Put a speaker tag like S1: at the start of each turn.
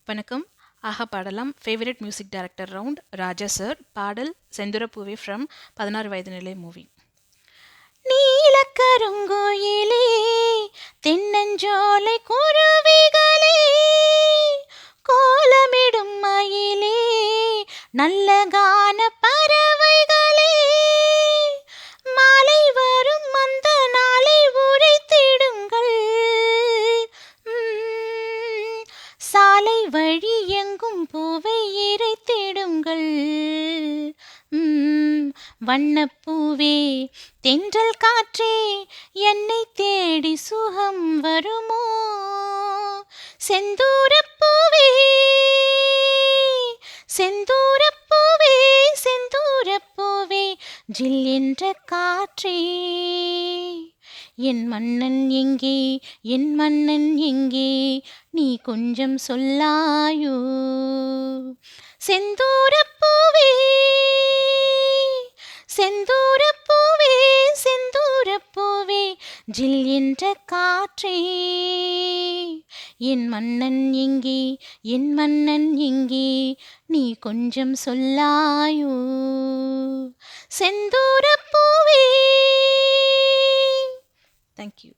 S1: வணக்கம். ஆஹா பாடலாம் favourite music director round ராஜா sir. பாடல் செந்துரப்பூவே ஃப்ரம் 16 வயது நிலை மூவி. நீலக்கருங்குயிலே தென்னஞ்சோலை குருவிகளே கோலமிடும் மயிலே நல்ல கான பறவைகளே மாலை வரும் அந்த நாளை உரைத்திடுங்கள். சாலை வழி எங்கும் பூவை இறைத்திடுங்கள். வண்ணப்பூவே தென்றல் காற்றே என்னை தேடி சுகம் வருமோ? செந்தூரப்பூவே செந்தூரப்பூவே செந்தூரப்பூவே ஜில் என்ற காற்றே என் மன்னன் எங்கே என் மன்னன் எங்கே நீ கொஞ்சம் சொல்லாயோ? செந்தூரப்பூவே செந்தூரப்பூவே செந்தூரப்பூவே ஜில் என்ற காற்றே என் மன்னன் எங்கே என் மன்னன் எங்கே நீ கொஞ்சம் சொல்லாயோ? செந்தூரப்பூவே. Thank you.